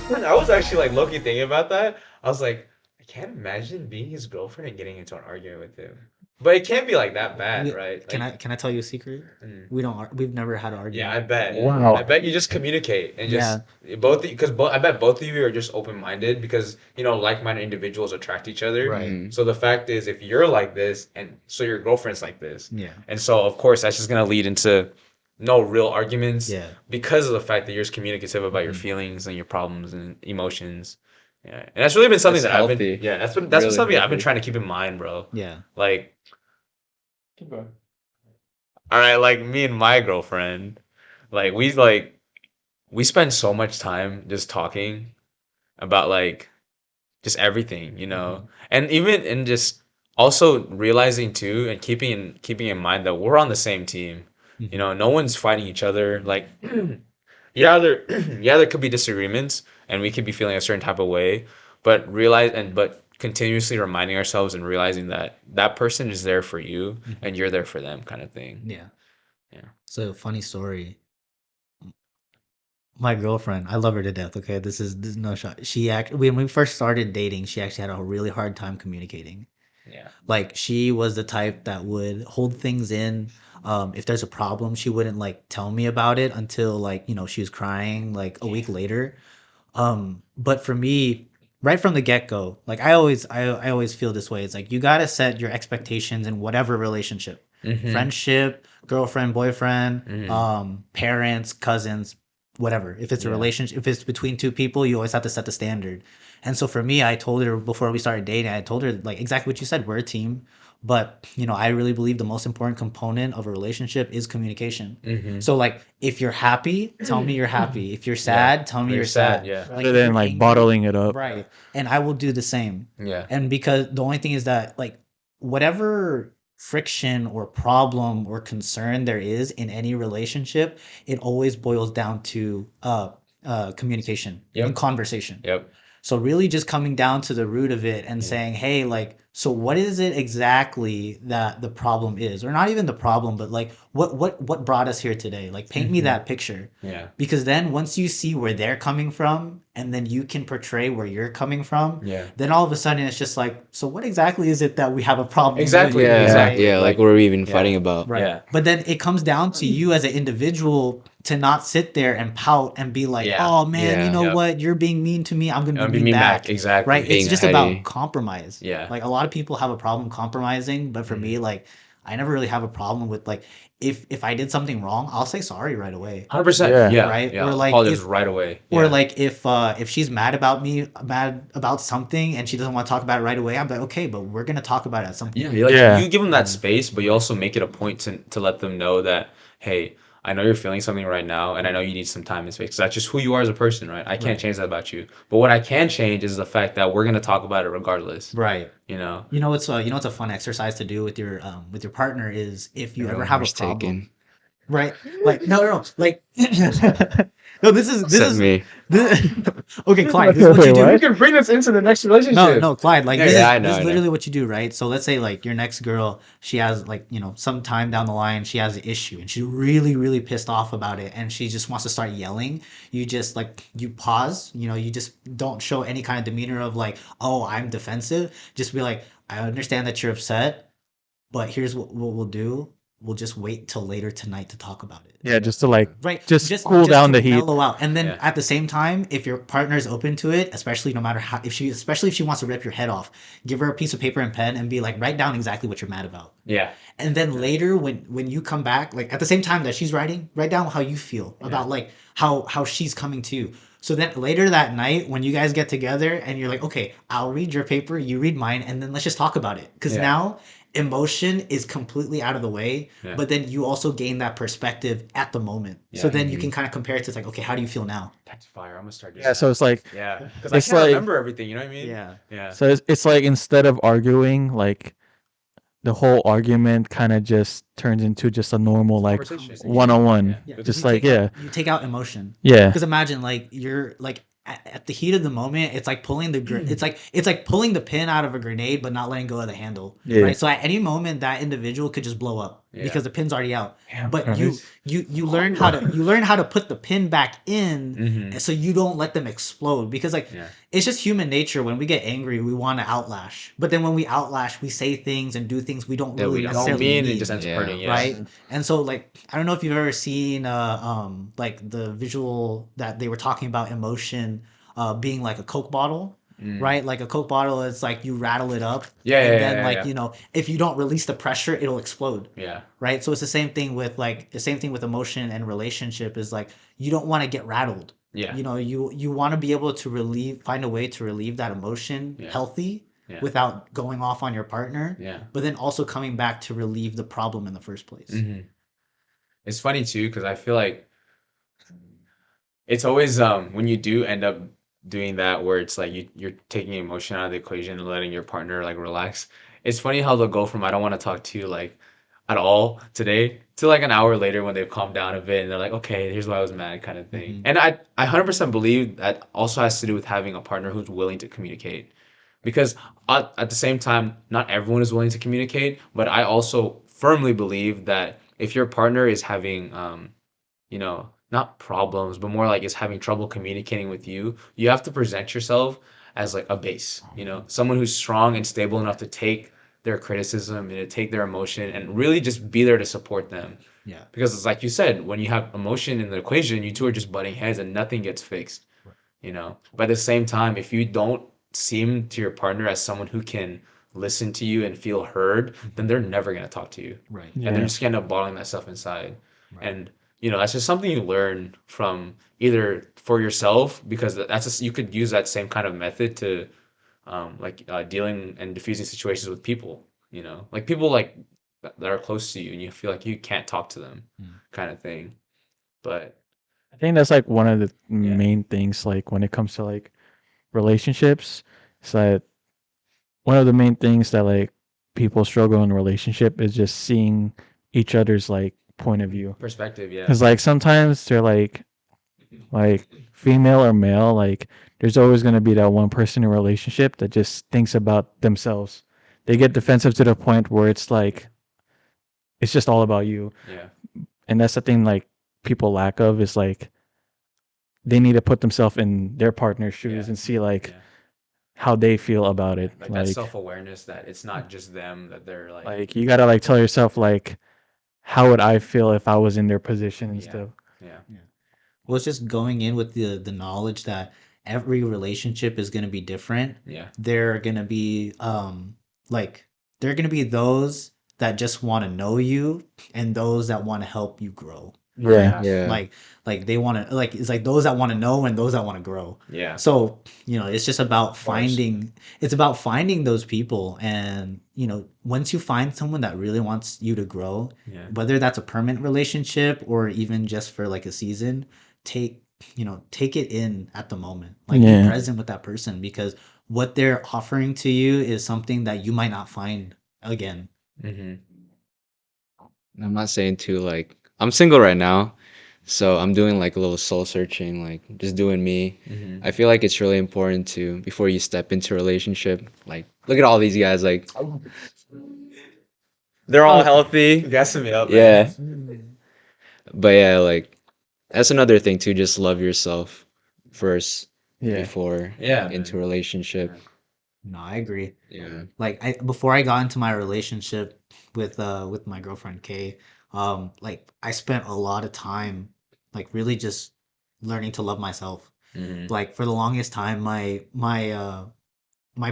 I was actually like low-key thinking about that. I was like, I can't imagine being his girlfriend and getting into an argument with him. But it can't be like that bad, We, right? can Like, I tell you a secret? mm, We've never had an yeah, argument. I bet. I Wow. bet you just communicate and just Yeah. both because both I bet both of you are just open-minded because like-minded individuals attract each other. Right. Mhm. So the fact is, if you're like this and so your girlfriend's like this, Yeah. and so of course that's just gonna lead into no real arguments Yeah. because of the fact that you're just communicative about your Mhm. feelings and your problems and emotions. Yeah, and that's really been something It's that I've been. healthy. Yeah, that's been Really something I've been healthy. trying to keep in mind, bro. Yeah. Like, all right, like me and my girlfriend, we spend so much time just talking about like just everything, Mhm. and even and just also realizing too and keeping in mind that we're on the same team. Mhm. No one's fighting each other. Like, yeah, there could be disagreements, and we could be feeling a certain type of way, but continuously reminding ourselves and realizing that that person is there for you Mhm. and you're there for them, kind of thing. Yeah. Yeah. So funny story. My girlfriend, I love her to death. Okay, this is no shot. When we first started dating, she actually had a really hard time communicating. Yeah. Like she was the type that would hold things in. If there's a problem, she wouldn't like tell me about it until like she was crying like a week later. But for me, right from the get go, like I always feel this way. It's like you gotta set your expectations in whatever relationship, Mm-hmm. friendship, girlfriend, boyfriend, Mm-hmm. parents, cousins, whatever. If it's a Yeah. relationship, if it's between two people, you always have to set the standard. And so for me, I told her before we started dating, I told her like exactly what you said. We're a team, but I really believe the most important component of a relationship is communication. Mm-hmm. So like if you're happy, tell me you're happy. If you're Yeah. sad, tell me You're you're sad. sad. Yeah. Like Rather if than you're like angry, bottling it up. right. And I will do the same. Yeah. And because the only thing is that like whatever friction or problem or concern there is in any relationship, it always boils down to communication and Yep. conversation. Yep. So really just coming down to the root of it and Yeah. saying, hey, like, so what is it exactly that the problem is? Or not even the problem, but like what brought us here today? Like paint me Mm-hmm. that picture. Yeah. Because then once you see where they're coming from and then you can portray where you're coming from, Yeah. then all of a sudden it's just like, so what exactly is it that we have a problem with? Exactly. Yeah. Right? Exactly. Yeah, like Like, what are we even yeah. fighting about? Right. Yeah. But then it comes down to you as an individual to not sit there and pout and be like, Yeah. oh man, you Yeah, know Yep. what? You're being mean to me. I'm going to be Be mean me back. back. Right. Exactly. It's being just about petty. compromise. Yeah. Like a lot of people have a problem compromising. But for Mm-hmm. me, like, I never really have a problem with like, if I did something wrong, I'll say sorry right away. 100%. Yeah. Yeah. Right. Yeah. Apologize right away. Or Yeah. like if she's mad about me, mad about something and she doesn't want to talk about it right away, I'm like, okay, but we're going to talk about it at some Yeah. point. Like Yeah. you give them that Mhm. space, but you also make it a point to let them know that, hey, I know you're feeling something right now, and I know you need some time and space. 'Cause that's just who you are as a person, right? I can't Right. change that about you. But what I can change is the fact that we're gonna talk about it regardless. Right. You know? What's a fun exercise to do with your partner is if you ever Bro, have a risk problem, taking. right? Like no, like no, Except me. this, okay, Clyde, this is what Wait, you do. We what? can bring this into the next No, relationship. no, Clyde, like Yeah, Yeah, I know, this is I know. literally what you do, right? So let's say like your next girl, she has like, some time down the line, she has an issue and she's really, really pissed off about it and she just wants to start yelling. You just like you pause, you just don't show any kind of demeanor of like, oh, I'm defensive. Just be like, I understand that you're upset, but here's what we'll do. We'll just wait till later tonight to talk about it. Yeah, just to like Right. just Just cool just down to the heat. mellow out. And then Yeah. at the same time, if your partner is open to it, especially no matter how especially if she wants to rip your head off, give her a piece of paper and pen and be like, write down exactly what you're mad about. Yeah. And then later when you come back, like at the same time that she's writing, write down how you feel about like how she's coming to you. So then later that night when you guys get together and you're like, okay, I'll read your paper, you read mine, and then let's just talk about it. Because Yeah. now emotion is completely out of the way, Yeah. but then you also gain that perspective at the moment. So Yeah. then you can kind of compare it to like, okay, how do you feel now? That's fire. I'm gonna start doing Yeah, so that. it's like Yeah. Because I it's can't like remember everything, you know what I mean? Yeah. Yeah. so it's like instead of arguing, like the whole argument kind of just turns into just a normal like Conversation. one-on-one. Yeah. Yeah, because Just like yeah. you take out emotion. Yeah. Because imagine like you're like at the heat of the moment, it's like pulling it's like pulling the pin out of a grenade, but not letting go of the handle. Yeah. Right. So at any moment, that individual could just blow up. because the pin's already out. Yeah, But right. you learn how to put the pin back in, Mm-hmm. so you don't let them explode, because like Yeah. it's just human nature. When we get angry, we want to outlash, but then when we outlash, we say things and do things we don't That really we We don't necessarily don't mean it mean, just ends up Yeah. hurting. Yeah. right? And so like I don't know if you've ever seen like the visual that they were talking about emotion being like a Coke bottle, Mm. right? Like a Coke bottle, it's like you rattle it up, Yeah, and yeah, then yeah, like yeah, if you don't release the pressure, it'll explode, yeah. right? So it's the same thing with emotion and relationship, is like you don't want to get rattled. Yeah. You want to be able to find a way to relieve that emotion Yeah. healthy, Yeah. without going off on your partner, Yeah. but then also coming back to relieve the problem in the first place. Mm-hmm. It's funny too because I feel like it's always when you do end up doing that where it's like you're taking emotion out of the equation and letting your partner like relax. It's funny how they'll go from I don't want to talk to you like at all today to like an hour later when they've calmed down a bit and they're like, okay, here's why I was mad kind of thing. Mhm. And I 100% believe that also has to do with having a partner who's willing to communicate. Because at the same time, not everyone is willing to communicate, but I also firmly believe that if your partner is having not problems, but more like is having trouble communicating with you, you have to present yourself as like a base, someone who's strong and stable enough to take their criticism and to take their emotion and really just be there to support them. Yeah. Because it's like you said, when you have emotion in the equation, you two are just butting heads and nothing gets fixed. But at the same time, if you don't seem to your partner as someone who can listen to you and feel heard, then they're never going to talk to you. Right. And they're Yeah. just going to end up bottling that stuff inside. Right. And that's just something you learn from either for yourself, because that's just, you could use that same kind of method to dealing and diffusing situations with people, like people like that are close to you and you feel like you can't talk to them, Mm. kind of thing. But I think that's like one of the Yeah. main things, like when it comes to like relationships. It's that one of the main things that like people struggle in a relationship is just seeing each other's like point of view. perspective, yeah. Because like sometimes they're like female or male, like there's always gonna be that one person in a relationship that just thinks about themselves. They get defensive to the point where it's like it's just all about you. Yeah. And that's the thing like people lack of, is like they need to put themselves in their partner's shoes Yeah. and see like Yeah. how they feel about it. Like that self-awareness that it's not just them, that they're like you gotta like tell yourself like, how would I feel if I was in their position and Yeah. stuff. yeah. Well, it's just going in with the knowledge that every relationship is going to be different. Yeah. There are going to be like there are going to be those that just want to know you, and those that want to help you grow. Yeah. Yeah. Like they want to, like, it's like those that want to know and those that want to grow. Yeah. So it's just about course. finding those people. And once you find someone that really wants you to grow, Yeah. whether that's a permanent relationship or even just for like a season, take take it in at the moment. Like, be Yeah. present with that person, because what they're offering to you is something that you might not find again. Mm-hmm. I'm not saying to like I'm single right now, so I'm doing like a little soul searching, like just doing me. Mm-hmm. I feel like it's really important to before you step into a relationship, like look at all these guys, like they're all healthy. Gassing me up, Yeah. man. But yeah, like that's another thing too, just love yourself first Yeah. before Yeah, into man. a relationship. No, I agree. Yeah. Like, before I got into my relationship with my girlfriend Kay, like I spent a lot of time like really just learning to love myself. Mm-hmm. Like, for the longest time, my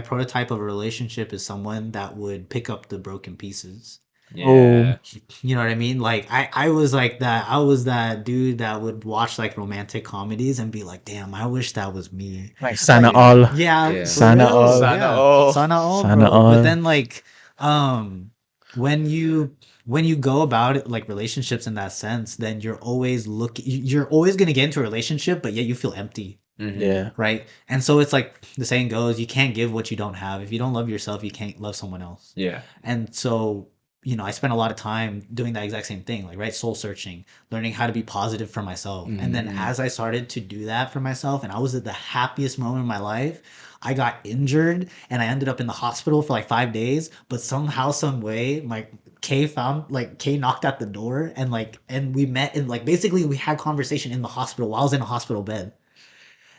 prototype of a relationship is someone that would pick up the broken pieces. Yeah. You know what I mean? Like, I was like that. I was that dude that would watch like romantic comedies and be like, damn, I wish that was me. Like Sana Like, all. yeah, Yeah. for Sana real. all. Sana Yeah. all. Sana all, Sana bro. But all. then like, um, when you go about it like relationships in that sense, then you're always gonna get into a relationship, but yet you feel empty. Mm-hmm. Yeah. Right? And so it's like the saying goes, you can't give what you don't have. If you don't love yourself, you can't love someone else. Yeah. And so, I spent a lot of time doing that exact same thing, like, right, soul searching, learning how to be positive for myself. And then Mm-hmm. as I started to do that for myself, and I was at the happiest moment of my life, I got injured and I ended up in the hospital for like 5 days. But somehow, some way, my Kay knocked at the door, and we met, and like basically we had conversation in the hospital while I was in a hospital bed.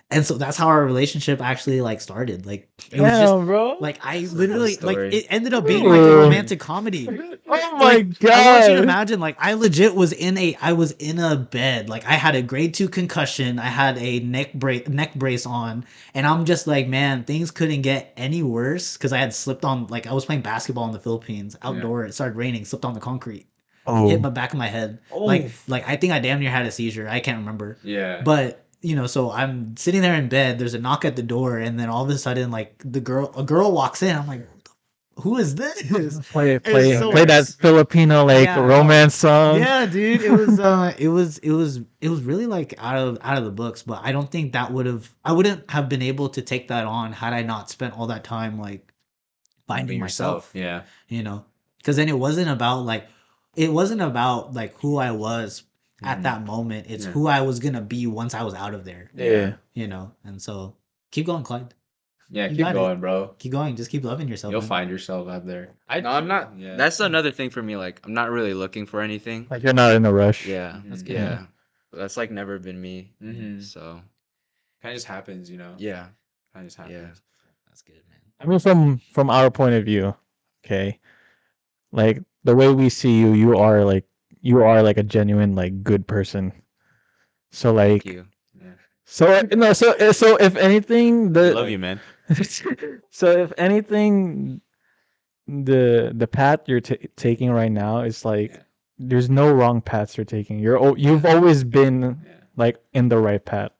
And so that's how our relationship actually like started. Like it was just Damn, bro. like I That's a good literally like story. it ended up being like a Ooh. romantic comedy. Oh my Like I want you to god. imagine, like I was in a bed, like I had a grade 2 concussion, I had a neck brace on, and I'm just like, man, things couldn't get any worse because I had slipped on, like I was playing basketball in the Philippines outdoor. It started raining, slipped on the concrete, hit Oh. my back of my head. Oh, Like I think I damn near had a seizure. I can't remember. yeah. But so I'm sitting there in bed. There's a knock at the door, and then all of a sudden, like a girl walks in. I'm like, who is this? Play It's play so play that Filipino like yeah, romance song. yeah, dude. It was really like out of the books. But I wouldn't have been able to take that on had I not spent all that time like finding Being yourself. myself. Yeah. Because then it wasn't about like who I was at that moment. It's Yeah. who I was gonna be once I was out of there. Yeah. And so keep going, Clyde. Yeah, You keep got it. going, bro. Keep going. Just keep loving yourself. You'll Man. find yourself out there. No, I'm not. Yeah. That's another thing for me. Like, I'm not really looking for anything. Like you're not in a rush. Yeah, That's good. yeah. That's like never been me. Mhm. So Kind of just happens, yeah, Kind of just happens. yeah. That's good, man. I mean, from our point of view, okay, like the way we see you, you are like a genuine like good person. So Thank like, you. Yeah. so if anything, I love you, man. so if anything, the path you're taking right now is like, Yeah. there's no wrong paths you're taking. You've always been Yeah. like in the right path.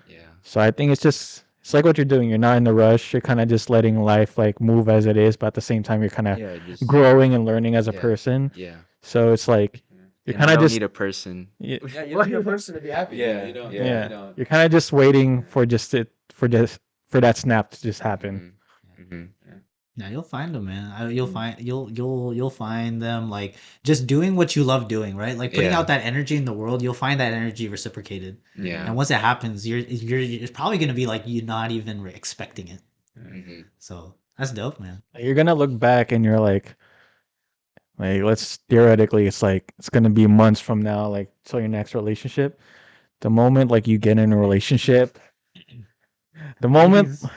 Yeah. So I think it's like what you're doing. You're not in a rush. You're kind of just letting life like move as it is, but at the same time, you're kind of Yeah. Just growing and learning as a yeah. person. Yeah. So it's like you're And kind I of don't just need a person. yeah, Yeah, you don't need a person to be happy. Yeah, You don't. yeah. You don't. you're kind of just waiting for for that snap to just happen. Mm-hmm. Yeah, you'll find them, man. You'll Mm. find you'll find them like just doing what you love doing, right? Like putting Yeah. out that energy in the world. You'll find that energy reciprocated, Yeah. and once it happens, it's probably gonna be like you're not even expecting it. Mm-hmm. So that's dope, man. Like, you're gonna look back and you're like let's theoretically, it's like it's gonna be months from now, like till your next relationship. The moment like you get in a relationship, the moment Jeez.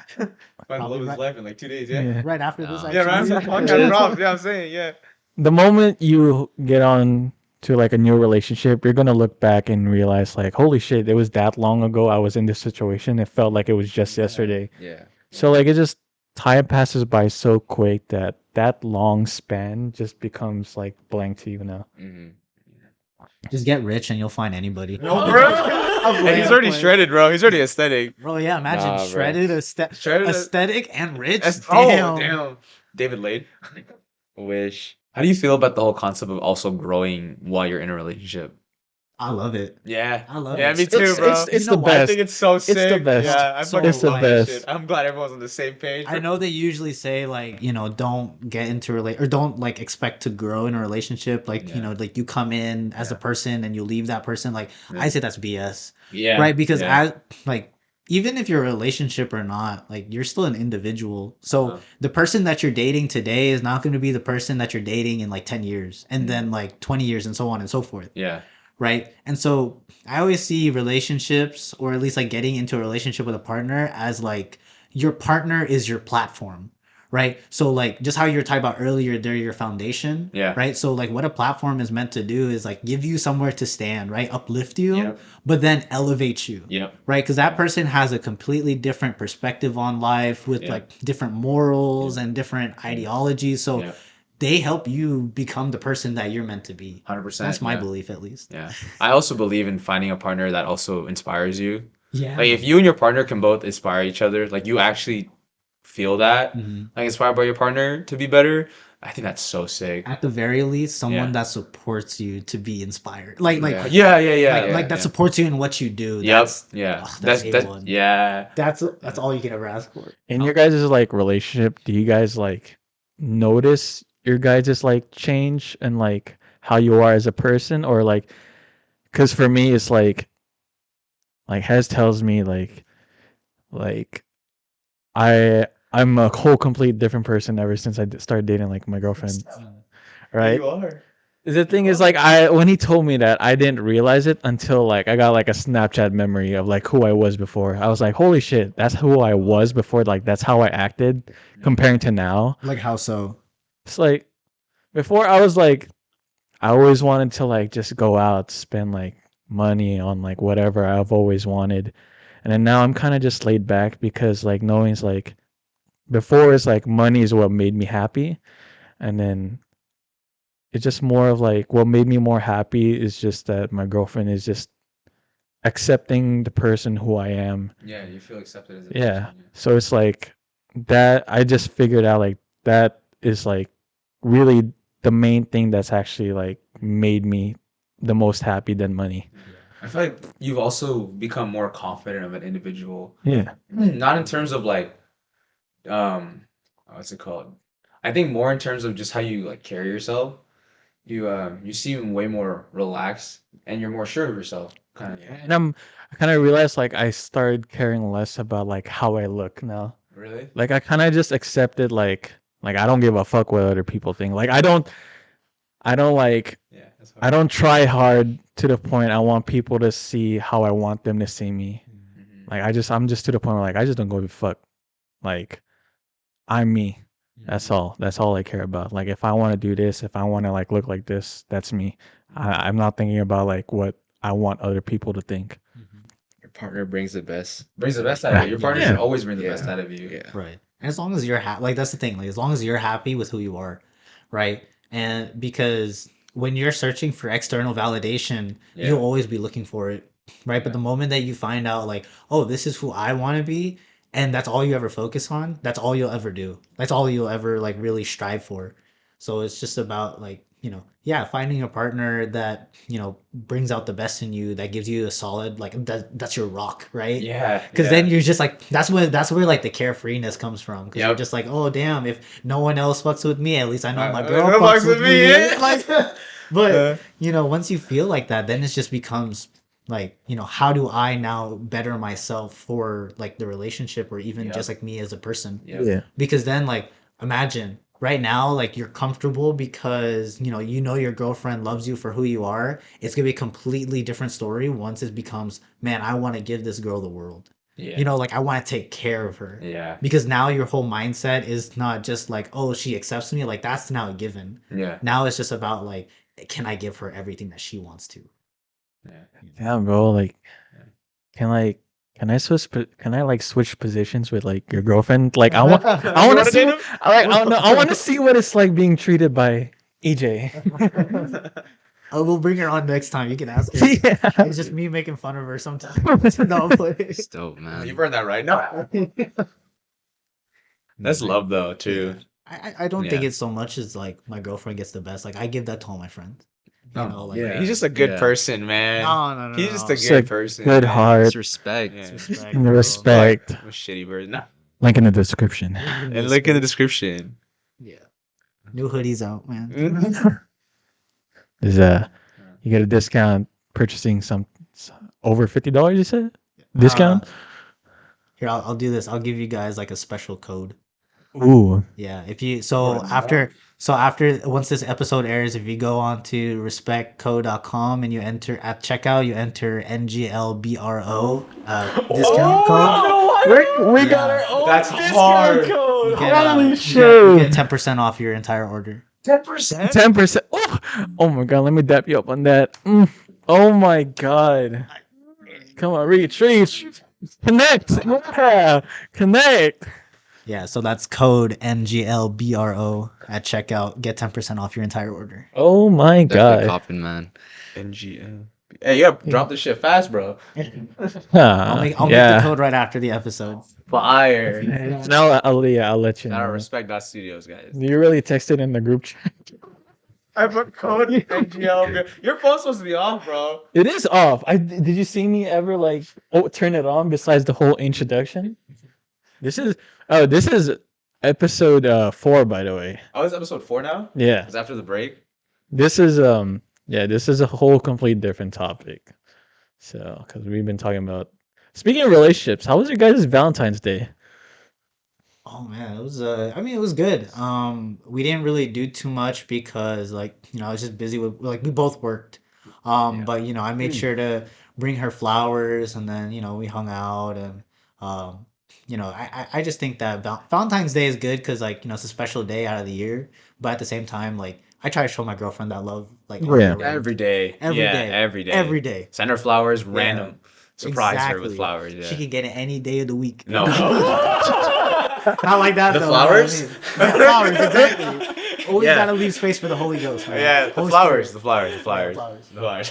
Find the Probably love of his right- life in like 2 days. yeah. Right after this, No. Yeah, right. actually. I'm podcast props. Yeah, I'm saying. Yeah. The moment you get on to like a new relationship, you're gonna look back and realize like, holy shit, it was that long ago I was in this situation. It felt like it was just yesterday. Yeah. So like it just time passes by so quick that that long span just becomes like blank to you now. Mm-hmm. Just get rich and you'll find anybody. No, bro. And he's already shredded, bro. He's already aesthetic. Bro, yeah, imagine Nah, bro. shredded, Shredded- aesthetic, and rich. Oh, Damn. damn. David Lade. Wish. How do you feel about the whole concept of also growing while you're in a relationship? I love it. Yeah. I love Yeah, it. me too, bro. It's You the know what? I best. think it's so sick. the best. Yeah, I So, fucking It's the love that best. shit. I'm glad everyone's on the same page. I know they usually say like, don't get into or don't like expect to grow in a relationship. Like, Yeah. like you come in as a Yeah. person and you leave that person. Like, Yeah. I say that's BS. Yeah. Right? Because yeah. as like even if you're a relationship or not, like you're still an individual. So Uh-huh. the person that you're dating today is not going to be the person that you're dating in like 10 years and then like 20 years and so on and so forth. Yeah. Right. And so I always see relationships, or at least like getting into a relationship with a partner, as like your partner is your platform. Right. So like just how you were talking about earlier, they're your foundation. Yeah. Right. So like what a platform is meant to do is like give you somewhere to stand, right? Uplift you, Yep. but then elevate you. Yep. Right. Because that person has a completely different perspective on life with Yeah. like different morals Yeah. and different ideologies. So Yeah. they help you become the person that you're meant to be. 100%. That's my yeah. belief, at least. Yeah. I also believe in finding a partner that also inspires you. Yeah. Like if you and your partner can both inspire each other, like you actually feel that, Mhm. like inspired by your partner to be better, I think that's so sick. At the very least, someone Yeah. that supports you to be inspired. Like Yeah, yeah, yeah. like that yeah. supports you in what you do. Yep. That's Yeah. that's That's A1. yeah. That's all you can ever ask for. In your guys' like relationship, do you guys like notice your guys' like change and like how you are as a person, or like, because for me it's like Hez tells me like I'm a whole complete different person ever since I started dating like my girlfriend, right? You are. The thing is, like, I when he told me that, I didn't realize it until like I got like a Snapchat memory of like who I was before. I was like, holy shit, that's who I was before. Like that's how I acted comparing to now. Like how so? It's like before I was like I always wanted to like just go out, spend like money on like whatever I've always wanted. And then now I'm kind of just laid back because like knowing it's like before it's like money is what made me happy. And then it's just more of like what made me more happy is just that my girlfriend is just accepting the person who I am. Yeah, you feel accepted as a Yeah. person. So it's like that I just figured out like that is like really the main thing that's actually like made me the most happy than money. I feel like you've also become more confident of an individual. Yeah. Not in terms of like um what's it called? I think more in terms of just how you like carry yourself. You seem way more relaxed and you're more sure of yourself, kind of. And I kind of realized like I started caring less about like how I look now. Really? Like I kind of just accepted like I don't give a fuck what other people think. Like I don't like Yeah, that's I hard. don't try hard to the point I want people to see how I want them to see me. Mhm. Like I'm just to the point where like I just don't give a fuck. Like I'm me. That's all. That's all I care about. Like if I want to do this, if I want to like look like this, that's me. I'm not thinking about like what I want other people to think. Your partner brings the best. Brings the best out of you. Your partner should Yeah. always bring the Yeah. best out of you. Yeah. Right. And as long as you're happy, like that's the thing. Like as long as you're happy with who you are, right? And because when you're searching for external validation, Yeah. you'll always be looking for it, right? But the moment that you find out, like, oh, this is who I want to be, and that's all you ever focus on, that's all you'll ever do. That's all you'll ever like really strive for. So it's just about like, yeah, finding a partner that, brings out the best in you, that gives you a solid, like that's your rock, right? Yeah. Because then you're just like that's where like the carefreeness comes from. Because you're Yep. just like, oh damn, if no one else fucks with me, at least I know my Uh, girl no fucks fucks with with me, me. yeah. Like, but Uh, once you feel like that, then it just becomes like, how do I now better myself for like the relationship or even just Yep. like me as a person? Yep. Yeah. Because then like imagine right now like you're comfortable because your girlfriend loves you for who you are. It's gonna be a completely different story once it becomes, man, I want to give this girl the world. Yeah. Like I want to take care of her. Yeah. Because now your whole mindset is not just like, oh, she accepts me, like that's now a given. Yeah. Now it's just about like, can I give her everything that she wants to? Yeah. Yeah, bro. Like, can like, can I like switch positions with like your girlfriend? Like, I You want to wanna see, date him? like, I don't know, I want to see what it's like being treated by EJ. Oh, we'll bring her on next time. You can ask her. Yeah. It's just me making fun of her sometimes. No, but It's dope, You man. burned that right now. That's love though too. I don't think Yeah. it's so much as like my girlfriend gets the best. Like I give that to all my friends. No, Like yeah. he's just a good Yeah. person, man. no, no, no, He's just no. a It's good a person. good man. heart. It's respect. Yeah. Respect, And bro. respect. I'm a shitty bird. No. Link in the description. And look in the description. Yeah. New hoodies out, man. There's you get a discount purchasing some over $50. You said discount. Here, I'll do this. I'll give you guys like a special code. Ooh. Yeah, if you Or after once this episode airs, if you go on to respectco.com and you enter at checkout, you enter NGLBRO discount code. We got our own That's hard. You get, Holy you get shit. 10% off your entire order. 10%. 10%. Oh my god, let me dap you up on that. Oh my god. Come on, reach. Connect. Yeah. Connect. Yeah, so that's code NGLBRO at checkout. Get 10% off your entire order. Oh my Definitely god. copping, man. NGL. Hey, you gotta drop this shit fast, bro. I'll make the code right after the episode. Fire. Now I'll let you Shout out know. Respect Studios, guys. You really texted in the group chat. I put code NGL. Your phone's supposed to be off, bro. It is off. Did you see me ever like turn it on besides the whole introduction? This is Episode 4, by the way. Oh, it's episode 4 now. Yeah, It's after the break. this is this is a whole complete different topic. So, because we've been talking about speaking of relationships, how was your guys' Valentine's Day? Oh man, it was I mean it was good. We didn't really do too much because I was just busy with we both worked. Yeah. But I made sure to bring her flowers and then we hung out and um I just think that Valentine's Day is good because it's a special day out of the year, but at the same time I try to show my girlfriend that love all Yeah. year Every round. day. Every Yeah, day. every day. Every day. Send her flowers, Yeah. random. Surprise her with Exactly. flowers. She Yeah. can get it any day of the week. No. Not like that The though. flowers? You know what I mean? The flowers, exactly. Always Yeah. gotta leave space for the Holy Ghost, man. Yeah, the Holy flowers, Spirit. the flowers, the Yeah, flowers, flowers. the flowers.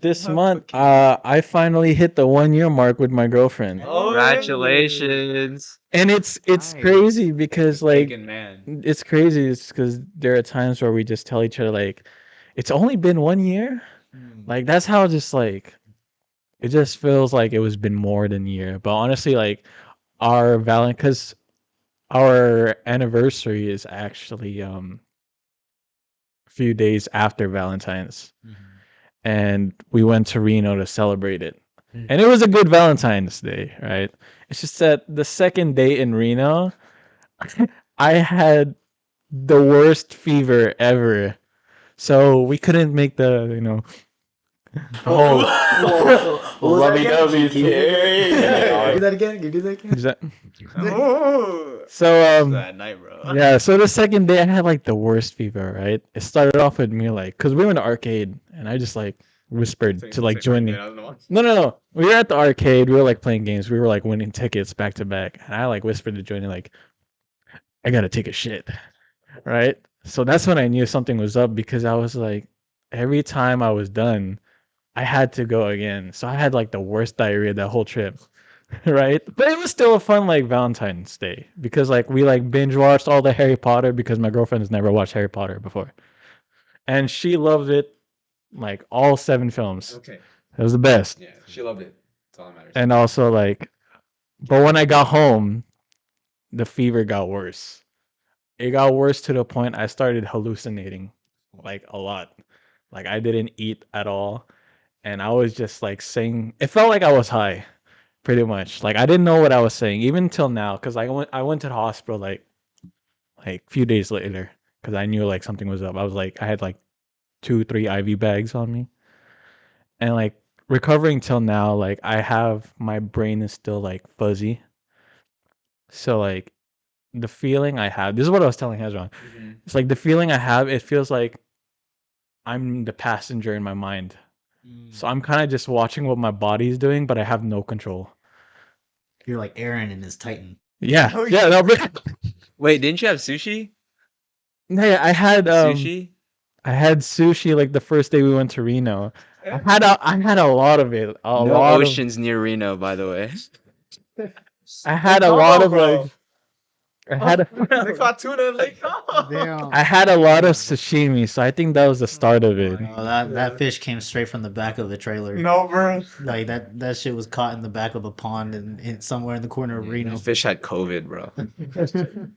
This month, I finally hit the 1 year mark with my girlfriend, Oh, Congratulations. and it's Nice. crazy because like Bacon man. it's crazy. It's because there are times where we just tell each other like, it's only been 1 year. Like that's how just like it just feels like it was been more than a year. But honestly, like because our anniversary is actually a few days after Valentine's, and we went to Reno to celebrate it. And it was a good Valentine's Day, right? It's just that the second day in Reno, I had the worst fever ever. So we couldn't make the whole lovey-dovey Can you do that again? Can you do that again? Is that- Oh. So That night, bro. yeah, so the second day I had like the worst fever, right? It started off with me like cuz we were in the arcade and I just like whispered to like join me. No. We were at the arcade, we were like playing games. We were like winning tickets back to back. And I like whispered to Johnny like I got to take a shit, right? So that's when I knew something was up because I was like every time I was done, I had to go again. So I had like the worst diarrhea that whole trip. Right? But it was still a fun like Valentine's Day because like we like binge watched all the Harry Potter because my girlfriend has never watched Harry Potter before. And she loved it like all 7 films. Okay. It was the best. Yeah, she loved it. That's all that matters. And also like but when I got home, the fever got worse. It got worse to the point I started hallucinating like a lot. Like I didn't eat at all and I was just like saying it felt like I was high. Pretty much. Like I didn't know what I was saying even till now because I went to the hospital like a few days later because I knew like something was up. I had like 2 3 IV bags on me and like recovering till now like I have my brain is still like fuzzy. So like the feeling I have this is what I was telling Hezron. It's like the feeling I have it feels like I'm the passenger in my mind. So I'm kind of just watching what my body's doing but I have no control. You're like Aaron and his Titan. Yeah. Yeah, no, but Wait, didn't you have sushi? hey, Sushi? I had sushi like the first day we went to Reno. I had a lot of it. A No lot oceans near Reno, by the way. I had a lot of bro. like I had They caught tuna in Lake Como. Damn. I had a lot of sashimi, so I think that was the start of it. Oh, that fish came straight from the back of the trailer. No, bro. Like that shit was caught in the back of a pond and somewhere in the corner of Reno. Fish had COVID, bro.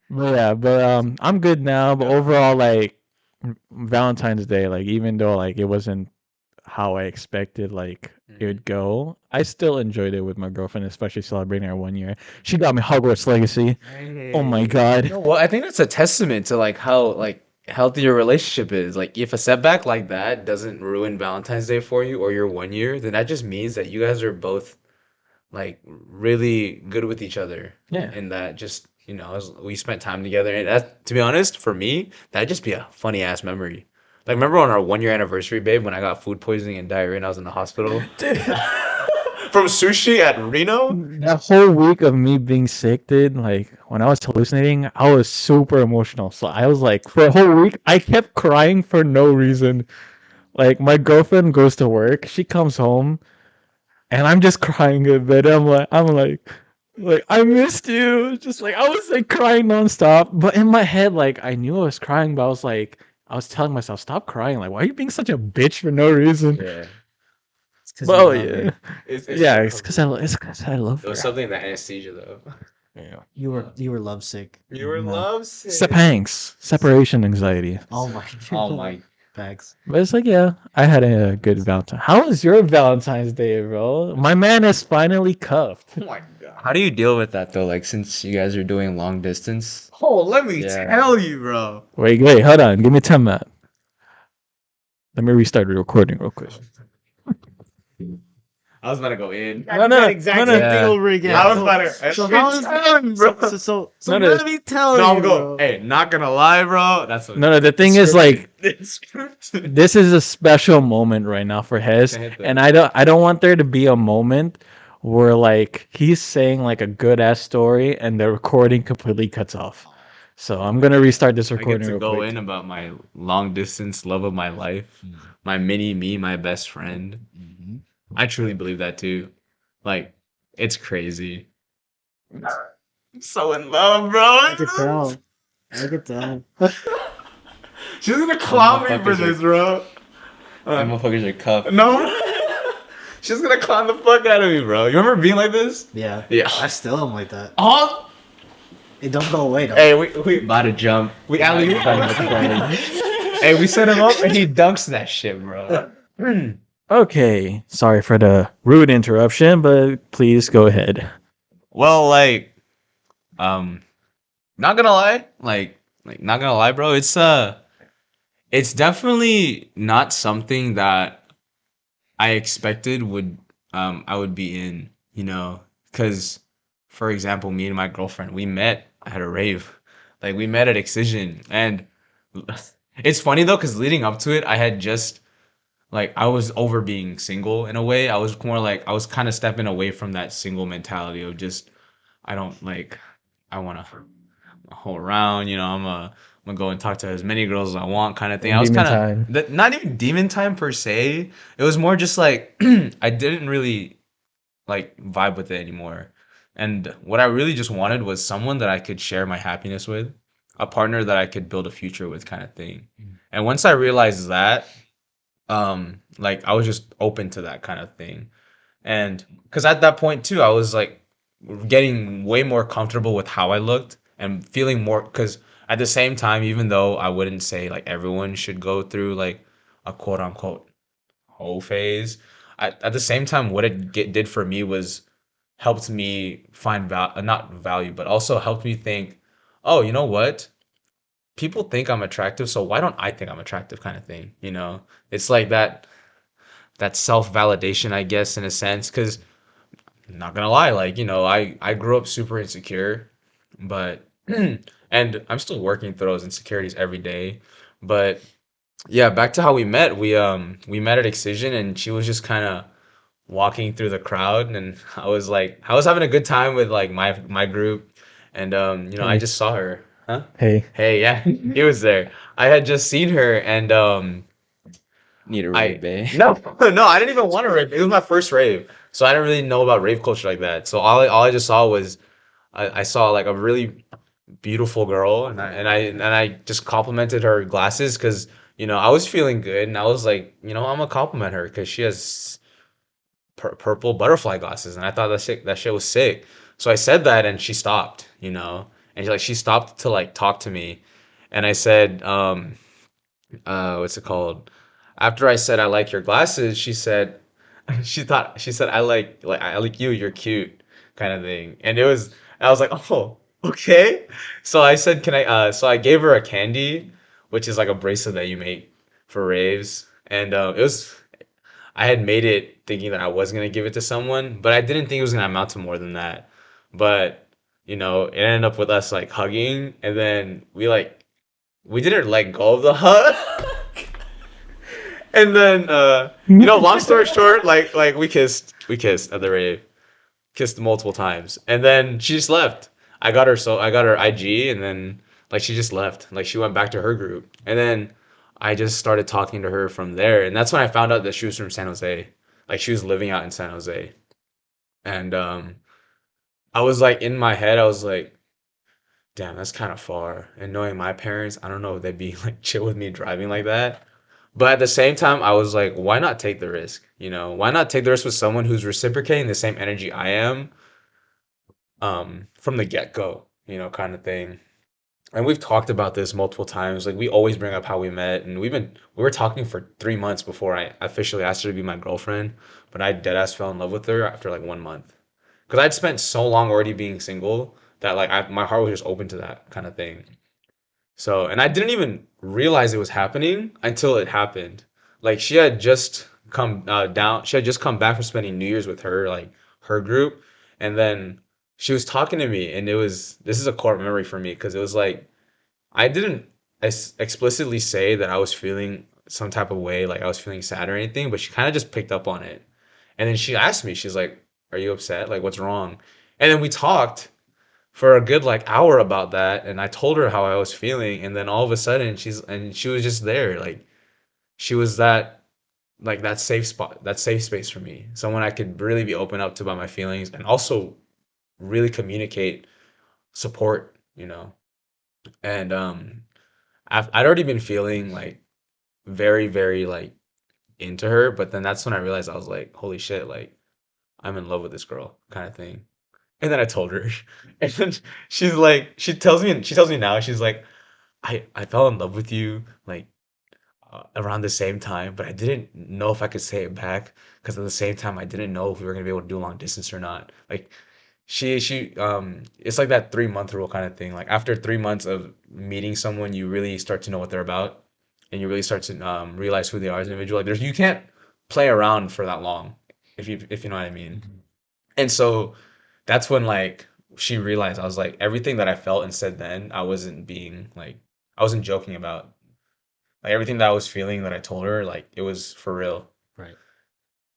But yeah, but I'm good now. But overall, like Valentine's Day, like even though like it wasn't how I expected like it would go, I still enjoyed it with my girlfriend, especially celebrating our 1 year. She got me Hogwarts Legacy. Oh my god. Well, I think that's a testament to like how like healthy your relationship is. Like if a setback like that doesn't ruin Valentine's Day for you or your 1 year, then that just means that you guys are both like really good with each other. Yeah. And that just, we spent time together. And that, to be honest, for me, that'd just be a funny ass memory. Like remember on our 1 year anniversary, babe, when I got food poisoning and diarrhea and I was in the hospital? From sushi at Reno? That whole week of me being sick, dude, like when I was hallucinating, I was super emotional. So I was like, for a whole week, I kept crying for no reason. Like my girlfriend goes to work, she comes home, and I'm just crying in bed. I'm like, I missed you. Just like I was like crying nonstop. But in my head, like I knew I was crying, but I was telling myself, stop crying. Like, why are you being such a bitch for no reason? Yeah. It's 'cause you Well, love yeah. her. Yeah, it's because I love It was her. something in the anesthesia though. Yeah. You were lovesick. You were No. lovesick. Sepangs, separation anxiety. Oh my. Oh my. Facts. But it's like, yeah, I had a good Valentine. How was your Valentine's Day, bro? My man is finally cuffed. Oh my god. How do you deal with that though? Like since you guys are doing long distance. Oh, let me Yeah. tell you, bro. Wait, hold on. Give me 10 minutes. Let me restart the recording real quick. I was about to go in. No, no, That no, exact no, no. same thing Yeah. over again. I was about to. So Let me how is tell you, bro. so No, no. let me tell No, you, I'm going. bro. Hey, not gonna lie, bro. That's what. No, the thing is, like, It's scripted. this is a special moment right now for Hez, Okay, hit the- and I don't want there to be a moment where like he's saying like a good ass story and the recording completely cuts off. So I'm gonna restart this I get recording to real go quick. in about my long distance love of my life, my mini me, my best friend. Mhm. I truly believe that too. Like, it's crazy. I'm so in love, bro. I could tell. I could tell. She's gonna clown me for motherfuckers are- this, bro. Them motherfuckers are cuffed. No. She's gonna clown the fuck out of me, bro. You remember being like this? Yeah. Yeah. I still am like that. Oh. It don't go away though. Hey, we About to jump. we alley Hey, we set him up and he dunks that shit, bro. Okay, sorry for the rude interruption, but please go ahead. Well, like, not gonna lie, not gonna lie, bro. It's definitely not something that I expected I would be in, because, for example, me and my girlfriend, we met at a rave, like we met at Excision, and it's funny though, because leading up to it, I had just like I was over being single in a way. I was more like I was kind of stepping away from that single mentality of just I don't like I want to hold around. I'm gonna go and talk to as many girls as I want, kind of thing. I was Demon kind time. of not even demon time per se. It was more just like I didn't really like vibe with it anymore. And what I really just wanted was someone that I could share my happiness with, a partner that I could build a future with, kind of thing. And once I realized that, like I was just open to that kind of thing. And because at that point too, I was like getting way more comfortable with how I looked and feeling more. Because at the same time, even though I wouldn't say like everyone should go through like a quote unquote whole phase, at the same time, what did for me was helped me find not value, but also helped me think, oh, you know what? People think I'm attractive, so why don't I think I'm attractive, kind of thing. It's like that self validation, I guess, in a sense, because not gonna lie, like I grew up super insecure, but and I'm still working through those insecurities every day. But yeah, back to how we met. We met at Excision, and she was just kind of walking through the crowd, and I was having a good time with like my group, and I Hey. just saw her. Huh? Hey, Hey, yeah, he was there. I had just seen her, and Need a I rave, eh? no no, I didn't even want to rave. It was my first rave, so I didn't really know about rave culture like that. So all I just saw was I saw like a really beautiful girl, and I just complimented her glasses because I was feeling good, and I was like, I'm gonna compliment her because she has purple butterfly glasses, and I thought that shit was sick. So I said that, and she stopped, and she stopped to like talk to me, and I said, what's it called? After I said I like your glasses, she said, she said I like you, you're cute, kind of thing. And I was like, oh, okay. So I said, can I? So I gave her a candy, which is like a bracelet that you make for raves, and I had made it thinking that I was gonna give it to someone, but I didn't think it was gonna amount to more than that. But it ended up with us like hugging, and then we didn't let go of the hug. And then long story short, like we kissed at the rave, kissed multiple times, and then she just left. I got her IG, and then like she just left. Like she went back to her group, and then I just started talking to her from there, and that's when I found out that she was from San Jose. Like she was living out in San Jose, and I was like in my head, I was like, damn, that's kind of far. And knowing my parents, I don't know if they'd be like chill with me driving like that. But at the same time, I was like, why not take the risk? Why not take the risk with someone who's reciprocating the same energy I am? from the get go, kind of thing. And we've talked about this multiple times. Like we always bring up how we met, and we were talking for 3 months before I officially asked her to be my girlfriend. But I dead ass fell in love with her after like 1 month, because I'd spent so long already being single that like my heart was just open to that kind of thing. So, and I didn't even realize it was happening until it happened. Like she had just come down, she had just come back from spending New Year's with her group, and then she was talking to me, and this is a core memory for me because it was like I didn't explicitly say that I was feeling some type of way, like I was feeling sad or anything, but she kind of just picked up on it. And then she asked me, she's like, "Are you upset? Like, what's wrong?" And then we talked for a good like hour about that, and I told her how I was feeling, and then all of a sudden she was just there, like she was that safe spot, that safe space for me, someone I could really be open up to about my feelings, and also really communicate support, and I'd already been feeling like very, very like into her, but then that's when I realized I was like, holy shit, like I'm in love with this girl kind of thing. And then I told her, and then she's like, she tells me now, she's like, I fell in love with you like around the same time, but I didn't know if I could say it back because at the same time I didn't know if we were gonna be able to do long distance or not. Like it's like that 3 month rule kind of thing. Like after 3 months of meeting someone, you really start to know what they're about, and you really start to realize who they are as an individual. Like you can't play around for that long, if you know what I mean. Mhm. And so that's when like she realized I was like everything that I felt and said then I wasn't joking about. Like everything that I was feeling that I told her, like it was for real. Right.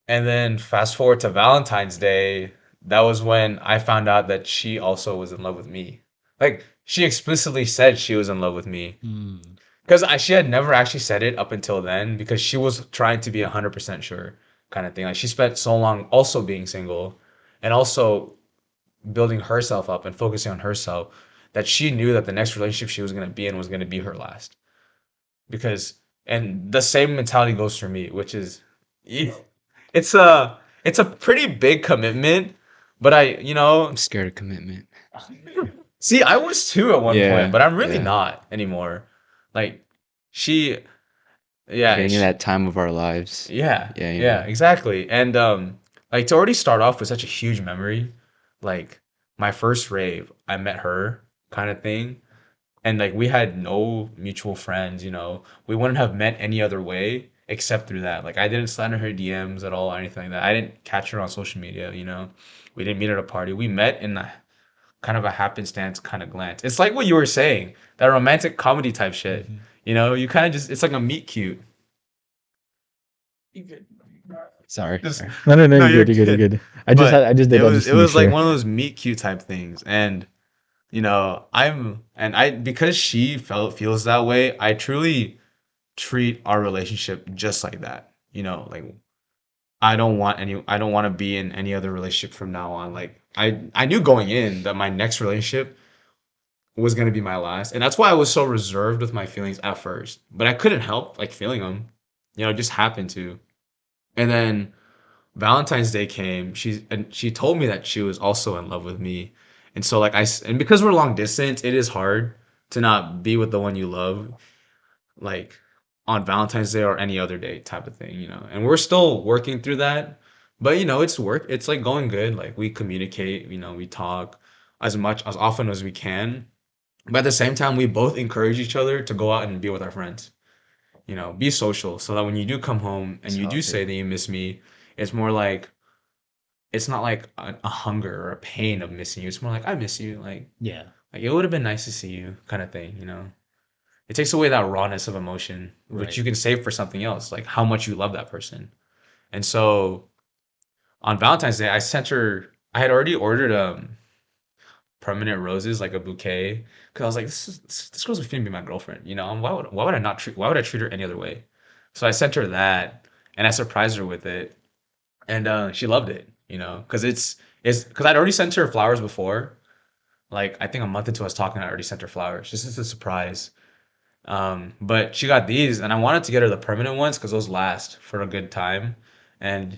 And then fast forward to Valentine's Day, that was when I found out that she also was in love with me. Like she explicitly said she was in love with me. Mm. Because she had never actually said it up until then because she was trying to be 100% sure kind of thing. Like she spent so long also being single and also building herself up and focusing on herself that she knew that the next relationship she was going to be in was going to be her last. Because and the same mentality goes for me, which is yeah, it's a pretty big commitment, but I'm scared of commitment. see, I was too at one point, Yeah, but I'm really yeah. not anymore. Like she yeah, Getting in that time of our lives. yeah, Yeah, yeah, exactly. And like to already start off with such a huge memory, like my first rave, I met her kind of thing. And like we had no mutual friends, we wouldn't have met any other way except through that. Like I didn't slide in her DMs at all or anything like that. I didn't catch her on social media. We didn't meet at a party. We met in a kind of a happenstance kind of glance. It's like what you were saying, that romantic comedy type shit. Mhm. You kind of just it's like a meet cute. sorry, Just sorry. No, no, no. no, You're you're good. You're good. You're good. good. But I just it did that was just it to make was like sure. one of those meet cute type things. And I because she feels that way, I truly treat our relationship just like that. Like I don't want to be in any other relationship from now on. Like I knew going in that my next relationship was going to be my last. And that's why I was so reserved with my feelings at first. But I couldn't help like feeling them. It just happened to. And then Valentine's Day came. She told me that she was also in love with me. And so like and because we're long distance, it is hard to not be with the one you love like on Valentine's Day or any other day type of thing. And we're still working through that. But it's work. It's like going good. Like we communicate, we talk as often as we can. But at the same time, we both encourage each other to go out and be with our friends. Be social so that when you do come home and It's you do healthy. say that you miss me, it's more like it's not like a hunger or a pain of missing you. It's more like I miss you. Yeah. Like it would have been nice to see you, kind of thing. It takes away that rawness of emotion, which Right. you can save for something else, like how much you love that person. And so on Valentine's Day, I had already ordered permanent roses, like a bouquet, because I was like, this girl's gonna be my girlfriend, and why would I treat her any other way? So I sent her that, and I surprised her with it, and she loved it, because it's because I'd already sent her flowers before, like I think a month into us talking, I already sent her flowers just as a surprise. But she got these, and I wanted to get her the permanent ones because those last for a good time. And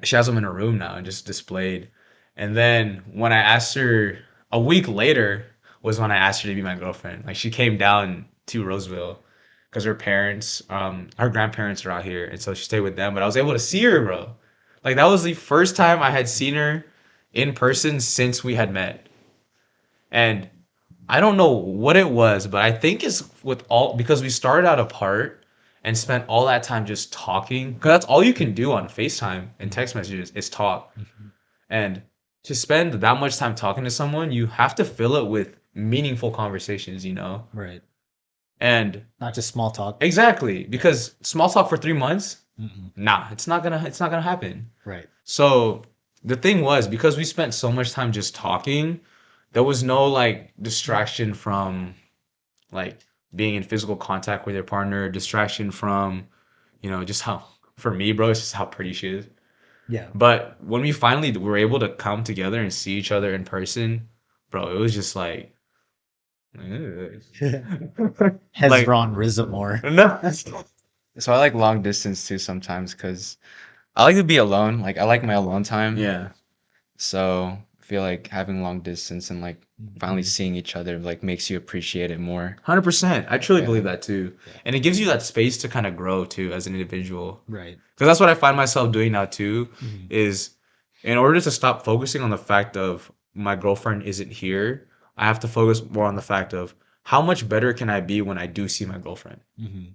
she has them in her room now and just displayed. And then when I asked her a week later was when I asked her to be my girlfriend. Like she came down to Roseville because her grandparents are out here, and so she stayed with them. But I was able to see her, bro. Like that was the first time I had seen her in person since we had met. And I don't know what it was, but I think it's with all because we started out apart and spent all that time just talking. Because that's all you can do on FaceTime and text messages is talk. Mhm. And to spend that much time talking to someone, you have to fill it with meaningful conversations, you know? Right. And Not just small talk. exactly, because small talk for 3 months, Mm-mm. nah, it's not gonna happen. Right. So the thing was, because we spent so much time just talking, there was no like distraction from like being in physical contact with your partner, distraction from, just how for me, bro, it's just how pretty she is. Yeah. But when we finally were able to come together and see each other in person, bro, it was just like, ugh. Like, Hezron Rizamore. no. So I like long distance too sometimes because I like to be alone. Like I like my alone time. Yeah. So I feel like having long distance and like finally Mhm. seeing each other like makes you appreciate it more. 100%. I truly Yeah. believe that too. Yeah. And it gives you that space to kind of grow too as an individual. Right. Because that's what I find myself doing now too, Mhm. is in order to stop focusing on the fact of my girlfriend isn't here, I have to focus more on the fact of how much better can I be when I do see my girlfriend. Mhm.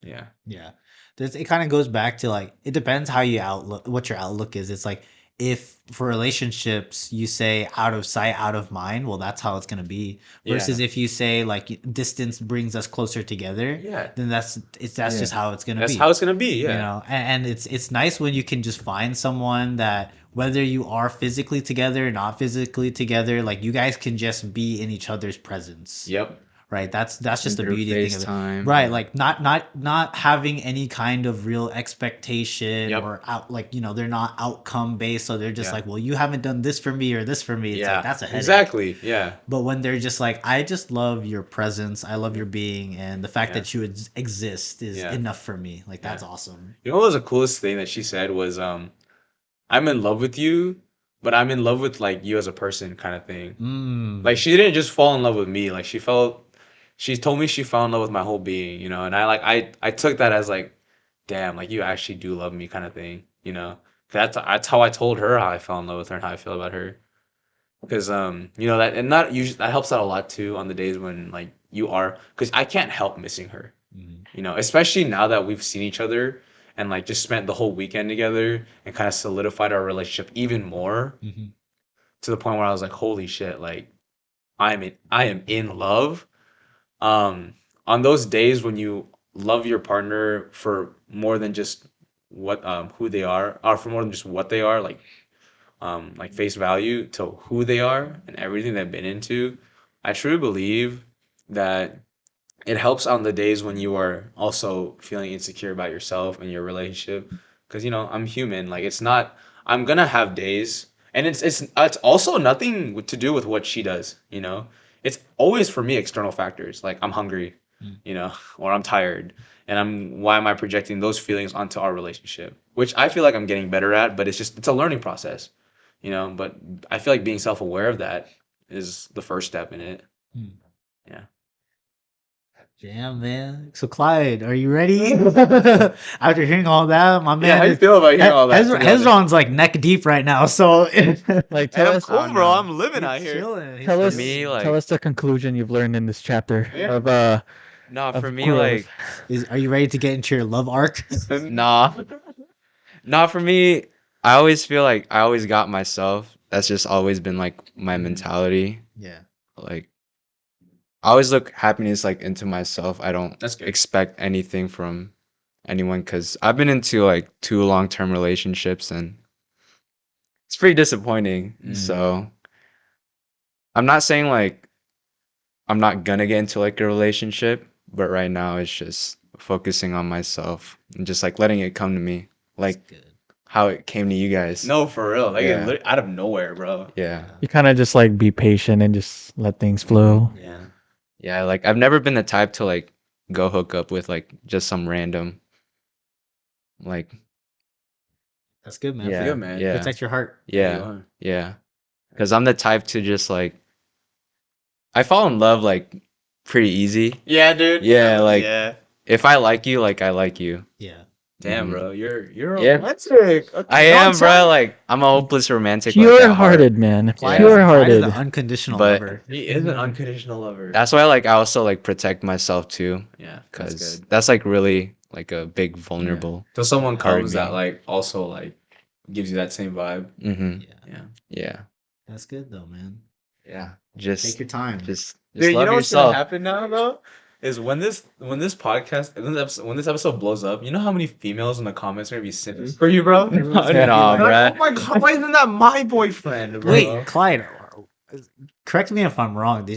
Yeah. Yeah. It kind of goes back to like it depends how you outlook what your outlook is. It's like if for relationships you say out of sight, out of mind, well that's how it's gonna be. Versus Yeah. if you say like distance brings us closer together, Yeah. then that's Yeah. just how it's gonna That's how be. it's gonna be. You Yeah. know, and it's nice when you can just find someone that whether you are physically together or not physically together, like you guys can just be in each other's presence, Yep. right? That's just And the through beauty thing of it, FaceTime. right? Yeah. Like not having any kind of real expectation Yep. or out, like they're not outcome based, so they're just Yeah. like, well, you haven't done this for me or this for me. It's like Yeah. that's a headache. Exactly. Yeah. But when they're just like, I just love your presence, I love your Yep. being, and the fact Yeah. that you exist is Yeah. enough for me. Like Yeah. that's awesome. You know what was the coolest thing that she said was I'm in love with you, but I'm in love with like you as a person kind of thing. Like Mm. she didn't just fall in love with me. Like she told me she fell in love with my whole being, and I took that as like, damn, like you actually do love me kind of thing. That's how I told her how I fell in love with her and how I feel about her. Because that and not usually that helps out a lot too on the days when like because I can't help missing her. Mm. Especially now that we've seen each other and like just spent the whole weekend together and kind of solidified our relationship even more Mm-hmm. to the point where I was like, holy shit, like I am in love. Um, on those days when you love your partner for more than just what who they are, or for more than just what they are, like face value to who they are and everything they've been into, I truly believe that it helps on the days when you are also feeling insecure about yourself and your relationship because I'm human. Like it's not I'm gonna have days, and it's also nothing to do with what she does. It's always for me external factors like I'm hungry, Mm. or I'm tired, and why am I projecting those feelings onto our relationship, which I feel like I'm getting better at, but it's a learning process. But I feel like being self-aware of that is the first step in it. Mm. Yeah. Damn, man. So, Clyde, are you ready? After hearing all that, my Yeah, how man you is feel about hearing all that, to be honest? Hezron's like neck deep right now. So, Like Hey, tell I'm us, cool, I don't bro. know. I'm living out he's here. chilling. He's tell For us, me, chilling. tell like us the conclusion you've learned in this chapter Yeah. no, for of me, growth. like Are you ready to get into your love arc? nah. Nah, for me, I always feel like I always got myself. That's just always been like my Mhm. mentality. Yeah. Like I always look happiness like into myself. I don't That's good. expect anything from anyone because I've been into like two long-term relationships and it's pretty disappointing. Mm. So I'm not saying like I'm not gonna get into like a relationship, but right now it's just focusing on myself and just like letting it come to me, That's like good. how it came to you guys. No, for real. Like Yeah. out of nowhere, bro. Yeah. You kind of just like be patient and just let things flow. Yeah. Yeah, like I've never been the type to like go hook up with like just some random like That's good, man. That's yeah, good, man. yeah, Protect your heart. Yeah, you yeah, are. yeah. because I'm the type to just like I fall in love like pretty easy. Yeah, dude. Yeah, like yeah. if I like you, like I like you. Yeah. Damn, Mhm. bro, you're Yeah. romantic. Okay. I No, am, I'm bro. telling you. Like I'm a hopeless romantic, like Pure at heart. hearted, man. Clyde Yeah. is Pure Clyde is an hearted. unconditional But lover. He is an unconditional lover. that's why, like, I also like protect myself too, Yeah, that's because good. that's like really like a big Yeah. vulnerable. Till someone part of comes that me. like also like gives you that same vibe. Mm-hmm. Yeah. Yeah. Yeah. That's good though, man. Yeah. Take Just your time. just Dude, you love know what's gonna yourself. happen now though? Is when this podcast when this episode blows up, you know how many females in the comments are gonna be sitting for you, bro? Everyone's Yeah. gonna be Nah, like, Like, bruh. oh my god, why isn't that my boyfriend, bro? wait, Clyde, correct me if I'm wrong.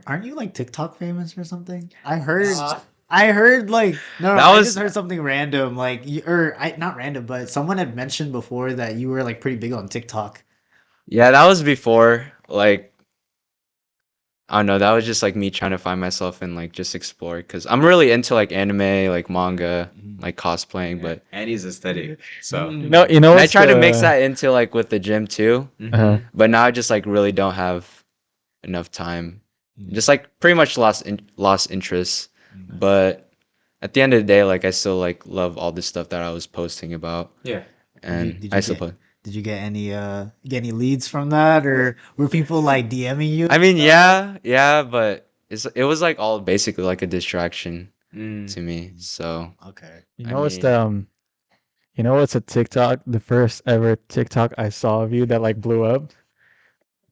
Aren't you like TikTok famous or something? I heard like no, That I was just heard something random like or I not random, but someone had mentioned before that you were like pretty big on TikTok. yeah, that was before like I don't know, that was just like me trying to find myself and like just explore because I'm really into like anime, like manga, Mhm. like cosplaying, Yeah, but and he's aesthetic. So Mm. You know and I what's try to mix the that into like with the gym too, uh, but now I just like really don't have enough time. Just like pretty much lost interest, Mm. but at the end of the day, like I still like love all the stuff that I was posting about, yeah. and Did I you still get put. did you get any leads from that or were people like DMing you? I mean, yeah, but it was like all basically like a distraction Mm. to me. So Okay. you I know what's mean, the you know what's a TikTok? The first ever TikTok I saw of you that like blew up.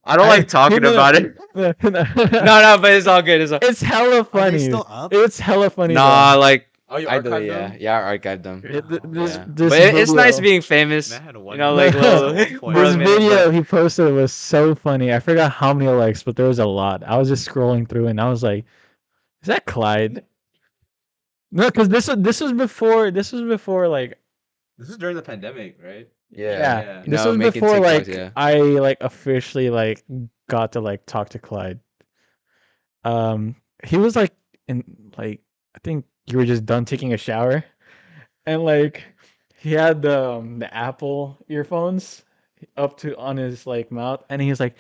I don't like talking about it. No, No, but it's all good. It's all. It's hella Are they funny. still up? It's hella funny Nah, though. like Oh, you I archived delete. them? Yeah, I archived them. This Yeah, this but it's nice video. being famous. Man, I had one You know, No, like at little one point. for a this minute. video But he posted was so funny. I forgot how many likes, but there was a lot. I was just scrolling through and I was like, "Is that Clyde?" No, because this was before like This is during the pandemic, right? yeah, yeah, Yeah. you this know, was making before TikToks. like Yeah. I like officially like got to like talk to Clyde. He was like in like I think you were just done taking a shower and like he had the Apple earphones up to on his like mouth and he was like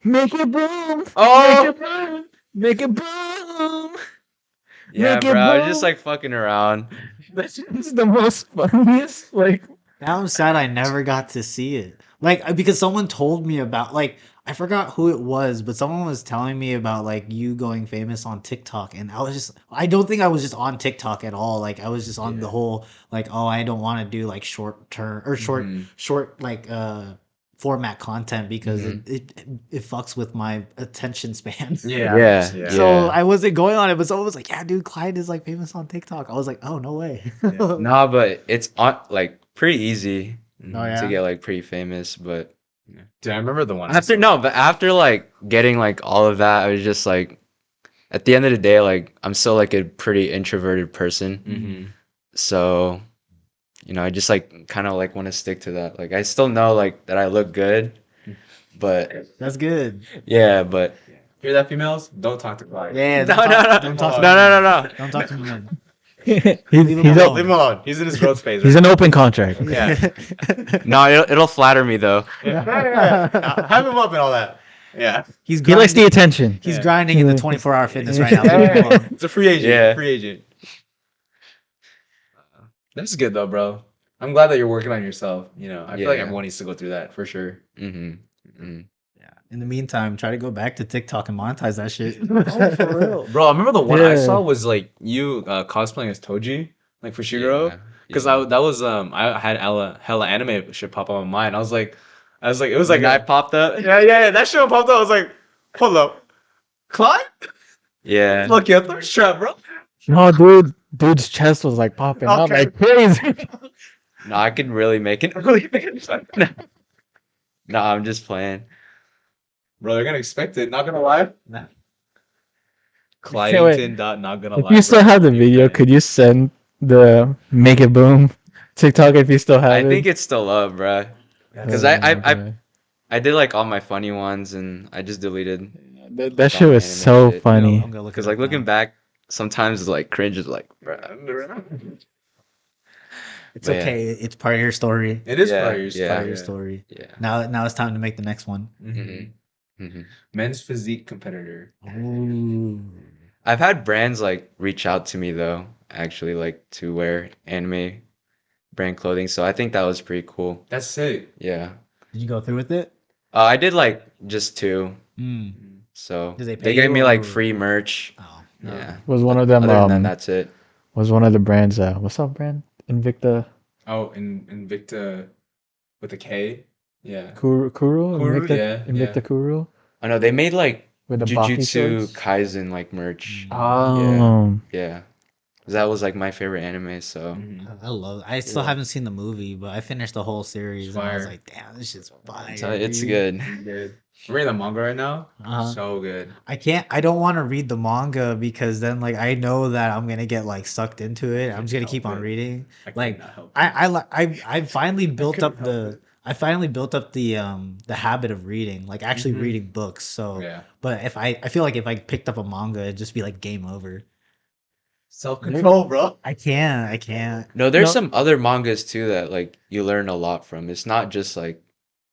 make it boom, make Oh, it boom, make it boom, yeah, make it bro. I was just boom. like fucking around. That's just the most funniest like Now I'm sad I never got to see it. Like because someone told me about like I forgot who it was, but someone was telling me about like you going famous on TikTok and I don't think I was just on TikTok at all. Like I was just on the Yeah. whole like oh I don't want to do like short term or Mhm. short like format content because Mhm. it fucks with my attention span. Yeah. Yeah, Yeah. So yeah. I wasn't going on it, but someone was like, "Yeah, dude, Clyde is like famous on TikTok." I was like, "Oh, no way." Yeah. Nah, but it's on like pretty easy Oh Mhm. to yeah. get like pretty famous, but Yeah. Dude, I remember the one I after saw. no, but after like getting like all of that, I was just like at the end of the day, like I'm still like a pretty introverted person. Mhm. So, you know, I just like kind of like want to stick to that. Like I still know like that I look good, but That's good. yeah, but Yeah. Hear that, females? Don't talk to Clyde. Yeah, no, no, no, don't Hold talk to on. me, no, no, no, man. no. Don't talk to me, man. he's Leave him he's alone. Leave him alone. He's in his growth phase. he's Right an now. open contract. Yeah. No, it'll flatter me though. Yeah. Hype him up and all that. Yeah. He's He likes the grinding. attention. He's Yeah. grinding in the 24-hour fitness right now. Yeah, Leave him yeah, yeah. alone. It's a free agent. Yeah. Free agent. That's good though, bro. I'm glad that you're working on yourself. You know, I feel like Yeah. everyone needs to go through that for sure. Mm-hmm. Mm-hmm. Yeah. In the meantime, try to go back to TikTok and monetize that shit. Oh, for real, bro. I remember the one I Yeah. saw was like you cosplaying as Toji, like for Shiguro. Yeah. Because Yeah. that was I had hella anime shit pop up on mine. I was like, it was When like I popped up. yeah. That shit popped up. I was like, hold up, Clyde, Yeah. look your thirst trap, bro. No, dude's chest was like popping out Okay. like crazy. No, I could really make it. Really make it. No, I'm just playing. Bro, they're gonna expect it. Not gonna lie. Nah. Clydington dot not gonna If lie. you still Bro. have the You video, guys. could you send the make it boom TikTok if you still have I it? think it's still up, bruh. Because Okay. I did like all my funny ones and I just deleted That all shit my was anime so shit. funny. I'm gonna look Because it like up looking now. back, sometimes like cringe is like, bruh. It's But yeah. okay. It's part of your story. It is Yeah, part of your yeah. story. Part of your story. Yeah. Now it's time to make the next one. Mhm. Men's physique competitor. Ooh. I've had brands like reach out to me though, actually, like to wear anime brand clothing. So I think that was pretty cool. That's sick. Yeah. Did you go through with it? I did like just two. Mm. So Did they they pay gave you me like or? free merch. Oh. Yeah. Was one But of them other than that, that's it. was one of the brands what's up brand? Invicta Oh, Invicta with a K. Yeah. Kuru Kuru, Invicta yeah, Invicta Kuru I know they made like with the Baki Jujutsu shorts. Kaisen like merch. Oh, Yeah. 'Cause that was like my favorite anime, so I love. I still Yeah. haven't seen the movie, but I finished the whole series, and I was Fire. like, "Damn, this shit's fire." so it's dude. good. Good. I'm reading the manga right now. Uh-huh. So good. I can't. I don't want to read the manga because then, like, I know that I'm gonna get like sucked into it. I'm just gonna keep on help it. reading. I Like, cannot help I finally built couldn't up help the. it. I finally built up the habit of reading, like actually Mhm. reading books. So, Yeah. but if I feel like if I picked up a manga, it'd just be like game over. Self-control, bro. I can't. I can't. No, there's No. some other mangas too that like you learn a lot from. It's not just like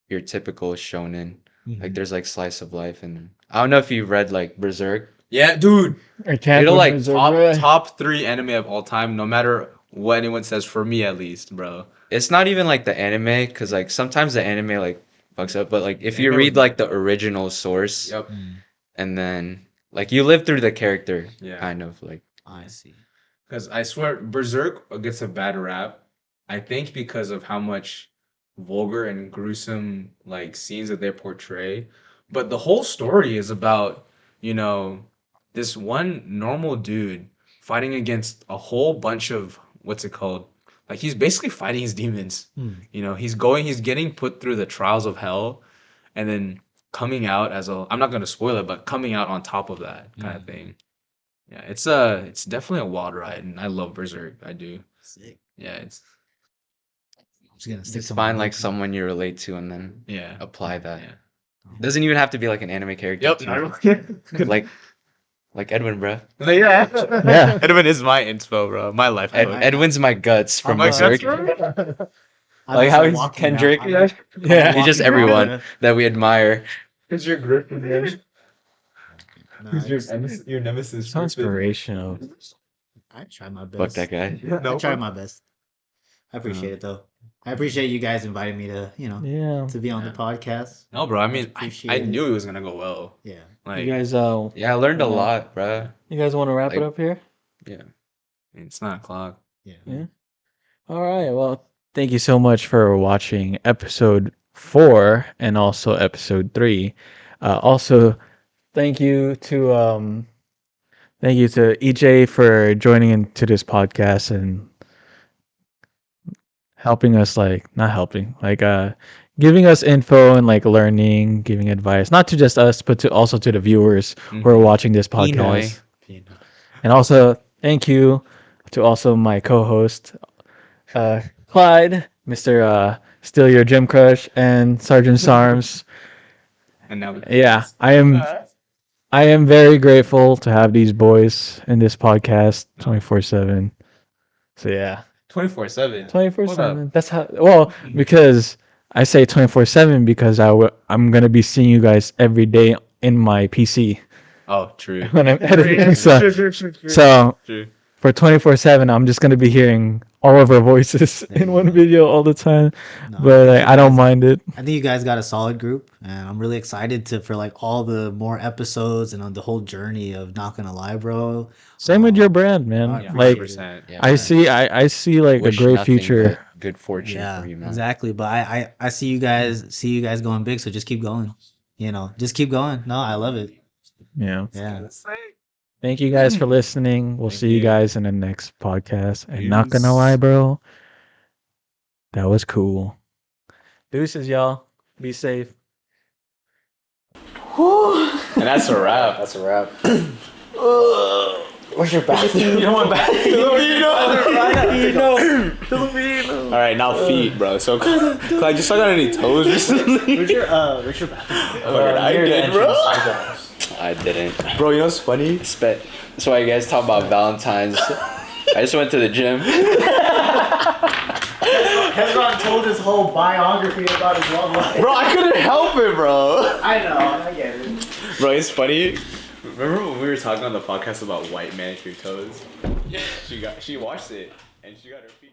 your typical shonen. Like Mhm. there's like slice of life and I don't know if you've read like Berserk. Yeah, dude. I can't It'll, with like, Berserk, Top bro. top 3 anime of all time, no matter what anyone says, for me at least, bro. It's not even like the anime because like sometimes the anime like fucks up, but like if The you anime was read like the original source Yep. Mm, and then like you live through the character Yeah. kind of like I see. Because I swear, Berserk gets a bad rap. I think because of how much vulgar and gruesome like scenes that they portray. But the whole story is about, you know, this one normal dude fighting against a whole bunch of what's it called? Like he's basically fighting his demons. Hmm. You know, he's getting put through the trials of hell and then coming out as a I'm not gonna spoil it, but coming out on top of that kind of Mm. thing. Yeah, it's definitely a wild ride, and I love Berserk. I do. Sick. Yeah, it's I'm just gonna stick just to my find like book. someone you relate to and then yeah. apply that. Yeah. Doesn't even have to be like an anime character Yep. too. Like Edwin, bro. Yeah. Yeah. Edwin is my inspo, bro. My life coach. Edwin's my guts from I'm my a- guts, Berserk. bro. I'm Like a how he's walking Kendrick. I'm a Yeah. He's just walking everyone manga. that we admire. Who's your Griffin, man? No, Who's your it's- your nemesis? So Griffin? inspirational. I try my Fuck best. that guy. No, I try fuck. my best. I appreciate it though. I appreciate you guys inviting me to, Yeah. to be on the Yeah. podcast. No, bro. I mean, I Appreciate it. knew it was gonna go well. Yeah. Like, You guys Yeah, I learned a Yeah. lot, bro. you guys want to wrap it Like- up here? Yeah. it's 9 o'clock. Yeah. Yeah. All right. Well, thank you so much for watching episode 4 and also episode 3. Also, thank you to EJ for joining into this podcast and helping us, like, not helping, like giving us info and like learning, giving advice, not to just us but to also to the viewers who are watching this podcast. Pinoy. And also thank you to also my co-host Clyde, Mr. Still Your Gym Crush, and Sergeant Sarms. And now, Yeah, I am very grateful to have these boys in this podcast 24/7. So yeah, 24/7. 24/7. That's how. Well, because I say 24/7 because I'm gonna be seeing you guys every day in my PC Oh, true. when I'm editing. So True. for 24/7, I'm just gonna be hearing all of our voices in one video all the time. No, But think like, you I don't guys- mind it. I think you guys got a solid group, and I'm really excited for like all the more episodes and on the whole journey of Not Gonna Lie, Bro. Same with your brand, man. I Like appreciate it. 100%. Yeah. I see like Wish a great nothing future. but good fortune Yeah, for you, man. exactly. But I see you guys going big, so just keep going. Just keep going. No, I love it. Yeah. Yeah. Thank you guys for listening. We'll Thank see you you. guys in the next podcast. And not gonna lie, Peace. bro, that was cool. Deuces, y'all. Be safe. And that's a wrap. That's a wrap. Where's your bathroom? You don't want back. Filipino. All right, now feet, bro. So, Clyde, you suck on any toes recently? Where's your bathroom? I did, bro. I didn't. Bro, you know what's funny? That's why you guys talk about Valentine's. I just went to the gym. Hezron told his whole biography about his love life. Bro, I couldn't help it, bro. I know, I get it. Bro, it's funny. Remember when we were talking on the podcast about white manicured toes? Yeah. She watched it and she got her feet.